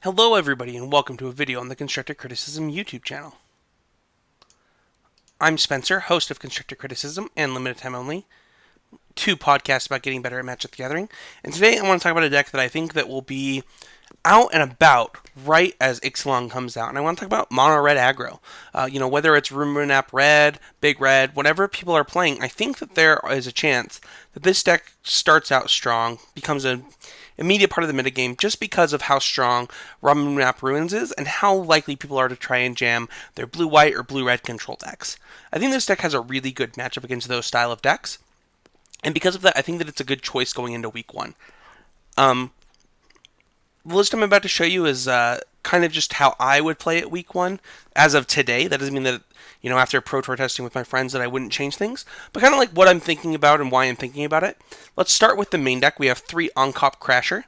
Hello everybody and welcome to a video on the Constructive Criticism YouTube channel. I'm Spencer, host of Constructive Criticism and Limited Time Only, two podcasts about getting better at Magic the Gathering, and today I want to talk about a deck that I think that will be out and about right as Ixalan comes out, and I want to talk about Mono Red Aggro. Whether it's Ramunap Red, Big Red, whatever people are playing, I think that there is a chance that this deck starts out strong, becomes an immediate part of the metagame just because of how strong Ramunap Ruins is and how likely people are to try and jam their blue-white or blue-red control decks. I think this deck has a really good matchup against those style of decks, and because of that, I think that it's a good choice going into week one. The list I'm about to show you is kind of just how I would play it week one as of today. That doesn't mean that, after Pro Tour testing with my friends that I wouldn't change things, but kind of like what I'm thinking about and why I'm thinking about it. Let's start with the main deck. We have 3 Ahn-Crop Crasher.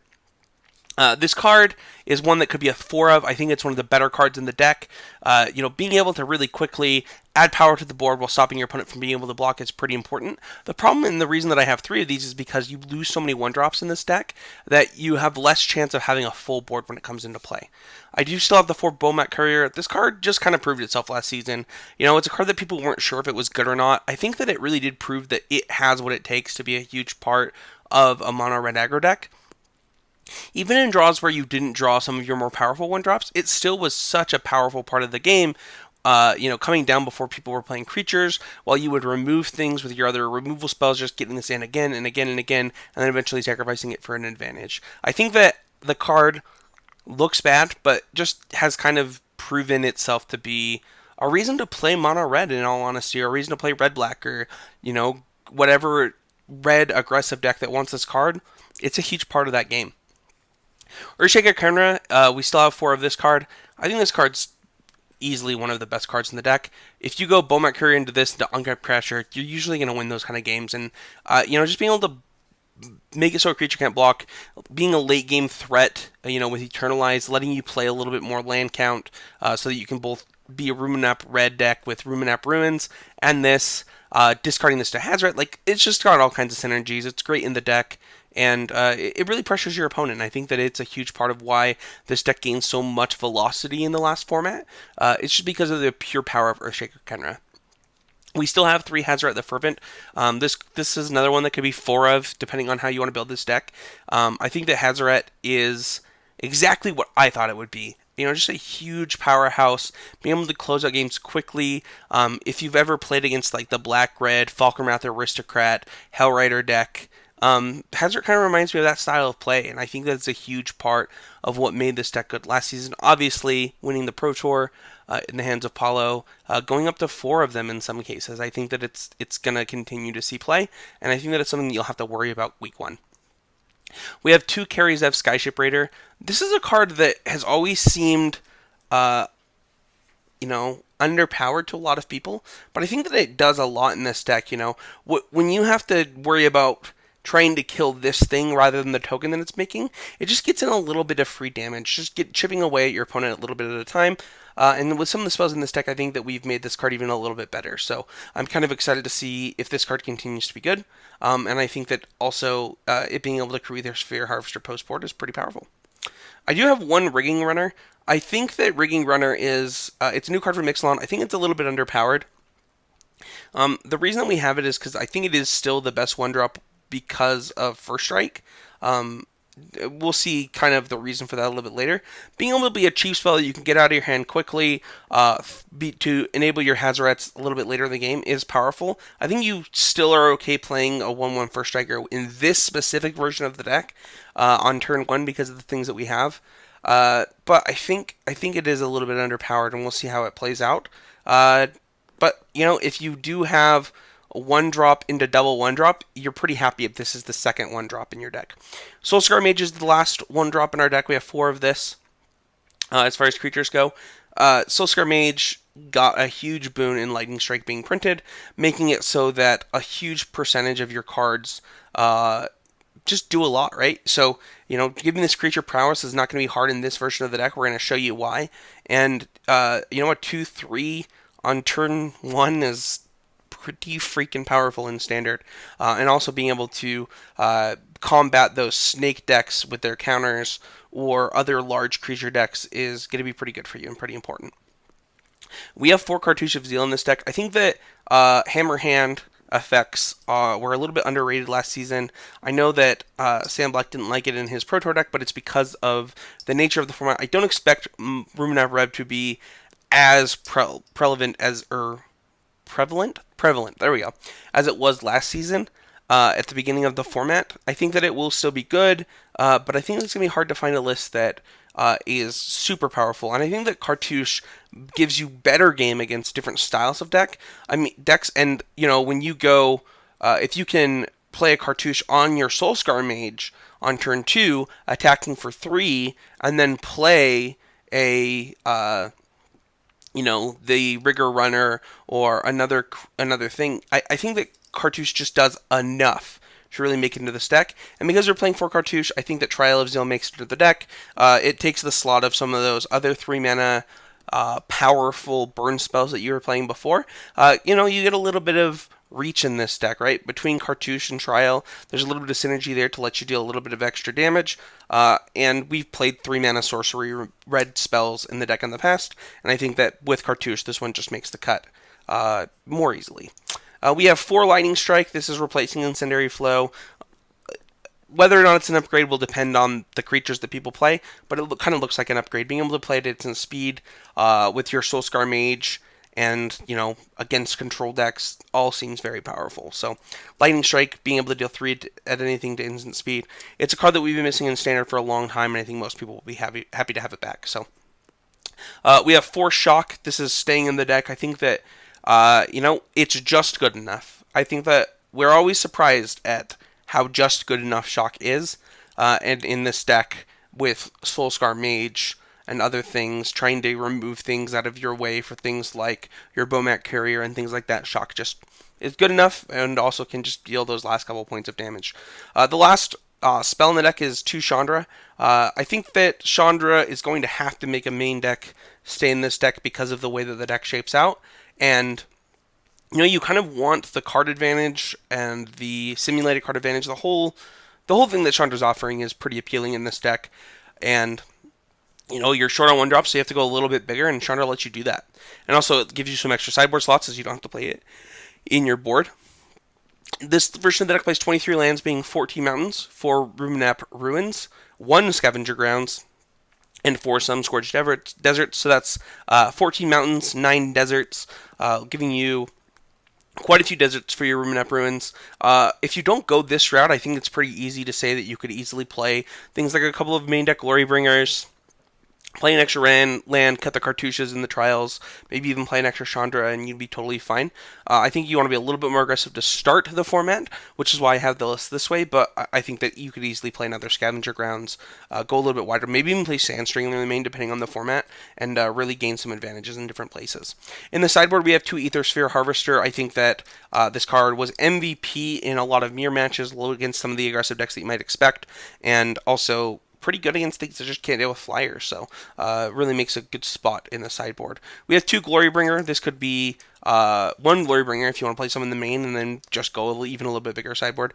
This card is one that could be a 4 of. I think it's one of the better cards in the deck. Being able to really quickly add power to the board while stopping your opponent from being able to block is pretty important. The problem and the reason that I have 3 of these is because you lose so many 1-drops in this deck that you have less chance of having a full board when it comes into play. I do still have the 4 Bomat Courier. This card just kind of proved itself last season. It's a card that people weren't sure if it was good or not. I think that it really did prove that it has what it takes to be a huge part of a mono red aggro deck. Even in draws where you didn't draw some of your more powerful 1-drops, it still was such a powerful part of the game, coming down before people were playing creatures, while you would remove things with your other removal spells, just getting this in again and again and again, and then eventually sacrificing it for an advantage. I think that the card looks bad, but just has kind of proven itself to be a reason to play mono red, in all honesty, or a reason to play red black, or, whatever red aggressive deck that wants this card. It's a huge part of that game. Earthshaker Khenra, we still have 4 of this card. I think this card's easily one of the best cards in the deck. If you go Bomat Courier into this, into Ahn-Crop Crasher, you're usually going to win those kind of games. And, just being able to make it so a creature can't block, being a late game threat, with Eternalize, letting you play a little bit more land count, so that you can both be a Ramunap red deck with Ramunap Ruins, and this, discarding this to Hazoret. It's just got all kinds of synergies. It's great in the deck. And it really pressures your opponent. And I think that it's a huge part of why this deck gains so much velocity in the last format. It's just because of the pure power of Earthshaker Khenra. We still have 3 Hazoret the Fervent. This is another one that could be 4 of, depending on how you want to build this deck. I think that Hazoret is exactly what I thought it would be. Just a huge powerhouse, being able to close out games quickly. If you've ever played against the Black-Red, Falkenrath Aristocrat, Hellrider deck, Hazoret kind of reminds me of that style of play, and I think that's a huge part of what made this deck good last season. Obviously, winning the Pro Tour in the hands of Paulo, going up to 4 of them in some cases. I think that it's going to continue to see play, and I think that it's something that you'll have to worry about week 1. We have 2 Kari's of Skyship Raider. This is a card that has always seemed, underpowered to a lot of people, but I think that it does a lot in this deck. When you have to worry about trying to kill this thing rather than the token that it's making, it just gets in a little bit of free damage, just chipping away at your opponent a little bit at a time. And with some of the spells in this deck, I think that we've made this card even a little bit better. So I'm kind of excited to see if this card continues to be good. And I think that also it being able to create Aethersphere Harvester post-board is pretty powerful. I do have 1 Rigging Runner. I think that Rigging Runner is, it's a new card from Ixalan. I think it's a little bit underpowered. The reason that we have it is because I think it is still the best 1-drop because of First Strike. We'll see kind of the reason for that a little bit later. Being able to be a cheap spell that you can get out of your hand quickly to enable your Hazorets a little bit later in the game is powerful. I think you still are okay playing a 1/1 First Striker in this specific version of the deck on turn 1 because of the things that we have. But I think it is a little bit underpowered, and we'll see how it plays out. But if you do have 1-drop into double 1-drop, you're pretty happy if this is the second 1-drop in your deck. Soul-Scar Mage is the last 1-drop in our deck. We have 4 of this as far as creatures go. Soul-Scar Mage got a huge boon in Lightning Strike being printed, making it so that a huge percentage of your cards just do a lot, right? So, giving this creature prowess is not going to be hard in this version of the deck. We're going to show you why. And, a 2/3 on turn 1 is pretty freaking powerful in Standard, and also being able to combat those snake decks with their counters or other large creature decks is going to be pretty good for you and pretty important. We have 4 Cartouche of Zeal in this deck. I think that Hammer Hand effects were a little bit underrated last season. I know that Sam Black didn't like it in his Pro Tour deck, but it's because of the nature of the format. I don't expect Ramunap Rev to be as prevalent as prevalent. There we go. As it was last season at the beginning of the format. I think that it will still be good, but I think it's gonna be hard to find a list that is super powerful. And I think that Cartouche gives you better game against different styles of decks. And when you go, if you can play a Cartouche on your Soul-Scar Mage on turn 2, attacking for 3, and then play a the Rigger Runner or another thing. I think that Cartouche just does enough to really make it into this deck. And because we're playing 4 Cartouche, I think that Trial of Zeal makes it into the deck. It takes the slot of some of those other 3 mana powerful burn spells that you were playing before. You get a little bit of reach in this deck, right? Between Cartouche and Trial, there's a little bit of synergy there to let you deal a little bit of extra damage. And we've played 3 mana sorcery red spells in the deck in the past, and I think that with Cartouche, this one just makes the cut more easily. We have 4 Lightning Strike. This is replacing Incendiary Flow. Whether or not it's an upgrade will depend on the creatures that people play, but it kind of looks like an upgrade. Being able to play it at instant speed with your Soul-Scar Mage and, against control decks all seems very powerful. So, Lightning Strike, being able to deal 3 at anything to instant speed. It's a card that we've been missing in Standard for a long time, and I think most people will be happy to have it back. So, we have 4 Shock. This is staying in the deck. I think that, it's just good enough. I think that we're always surprised at how just good enough Shock is, and in this deck with Soul-Scar Mage and other things, trying to remove things out of your way for things like your Bomat Courier and things like that, Shock just is good enough and also can just deal those last couple points of damage. The last spell in the deck is 2 Chandra. I think that Chandra is going to have to make a main deck stay in this deck because of the way that the deck shapes out, and you kind of want the card advantage and the simulated card advantage. The whole thing that Chandra's offering is pretty appealing in this deck, and you're short on 1-drop, so you have to go a little bit bigger, and Chandra lets you do that. And also, it gives you some extra sideboard slots, as you don't have to play it in your board. This version of the deck plays 23 lands, being 14 mountains, 4 Ramunap Ruins, 1 Scavenger Grounds, and 4 Sunscorched Desert. So that's 14 mountains, 9 deserts, giving you quite a few deserts for your Ramunap Ruins. If you don't go this route, I think it's pretty easy to say that you could easily play things like a couple of main deck Glorybringers, play an extra land, cut the Cartouches in the Trials, maybe even play an extra Chandra, and you'd be totally fine. I think you want to be a little bit more aggressive to start the format, which is why I have the list this way, but I think that you could easily play another Scavenger Grounds, go a little bit wider, maybe even play Sand Strangler in the main, depending on the format, and really gain some advantages in different places. In the sideboard, we have 2 Aethersphere Harvester. I think that this card was MVP in a lot of mirror matches, low against some of the aggressive decks that you might expect, and also pretty good against things that just can't deal with flyers, so really makes a good spot in the sideboard. We have 2 Glorybringer. This could be 1 Glorybringer if you want to play some in the main and then just go even a little bit bigger sideboard.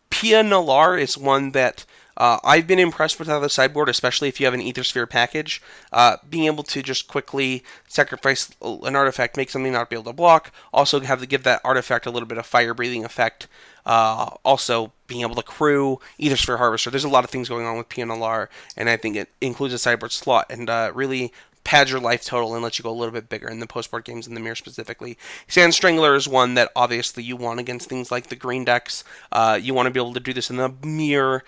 Pia Nalaar is one that I've been impressed with out of the sideboard, especially if you have an Aethersphere package. Being able to just quickly sacrifice an artifact, make something not be able to block, also have to give that artifact a little bit of fire-breathing effect. Also, being able to crew Aethersphere Harvester. There's a lot of things going on with Pia Nalaar, and I think it includes a sideboard slot, and really pads your life total and lets you go a little bit bigger in the postboard games in the mirror specifically. Sand Strangler is one that obviously you want against things like the green decks. You want to be able to do this in the mirror.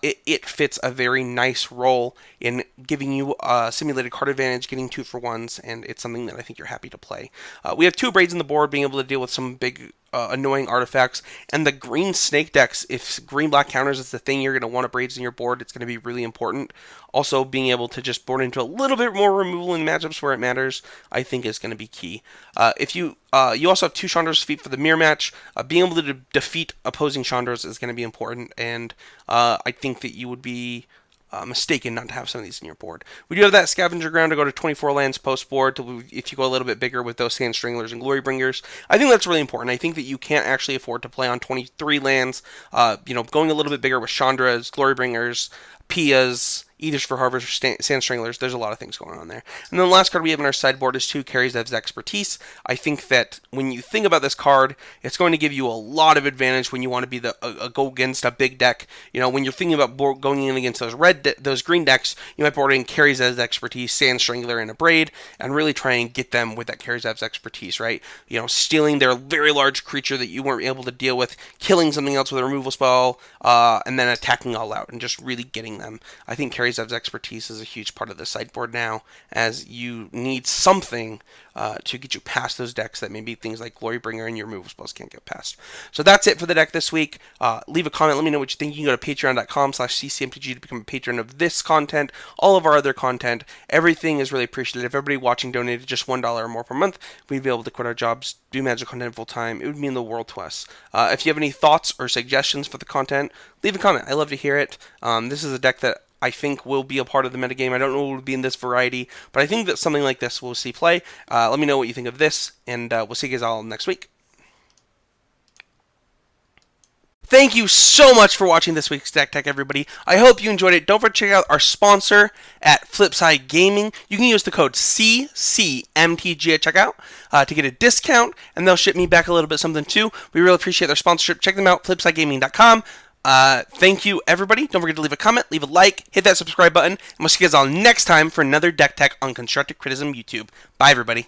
It fits a very nice role in giving you a simulated card advantage, getting 2-for-1s, and it's something that I think you're happy to play. We have 2 Abrades in the board, being able to deal with some big annoying artifacts, and the green snake decks, if green-black counters is the thing you're going to want Abrades in your board, it's going to be really important. Also, being able to just board into a little bit more removal in matchups where it matters, I think is going to be key. If you also have 2 Chandra's Feet for the mirror match. Being able to defeat opposing Chandras is going to be important, and I think that you would be mistaken not to have some of these in your board. We do have that Scavenger Ground to go to 24 lands post-board if you go a little bit bigger with those Sand Stranglers and Glorybringers. I think that's really important. I think that you can't actually afford to play on 23 lands. Going a little bit bigger with Chandras, Glorybringers, Pias, Aethersphere Harvester, Sand Stranglers. There's a lot of things going on there. And then the last card we have in our sideboard is 2 Kari's Expertise. I think that when you think about this card, it's going to give you a lot of advantage when you want to be go against a big deck. When you're thinking about going in against those green decks, you might board in Kari's Expertise, Sand Strangler, and Abrade, and really try and get them with that Kari's Expertise, right? Stealing their very large creature that you weren't able to deal with, killing something else with a removal spell, and then attacking all out and just really getting them. I think Kari's Expertise is a huge part of the sideboard now, as you need something to get you past those decks that maybe things like Glorybringer and your removal spells can't get past. So that's it for the deck this week. Leave a comment. Let me know what you think. You can go to patreon.com/ccmtg to become a patron of this content, all of our other content. Everything is really appreciated. If everybody watching donated just $1 or more per month, we'd be able to quit our jobs, do Magic content full time. It would mean the world to us. If you have any thoughts or suggestions for the content, leave a comment. I love to hear it. This is a deck that I think will be a part of the metagame. I don't know what will be in this variety, but I think that something like this we'll see play. Let me know what you think of this, and we'll see you guys all next week. Thank you so much for watching this week's Deck Tech, everybody. I hope you enjoyed it. Don't forget to check out our sponsor at Flipside Gaming. You can use the code CCMTG at checkout to get a discount, and they'll ship me back a little bit something too. We really appreciate their sponsorship. Check them out, flipsidegaming.com. Thank you, everybody. Don't forget to leave a comment, leave a like, hit that subscribe button, and we'll see you guys all next time for another Deck Tech on Constructive Criticism YouTube. Bye, everybody.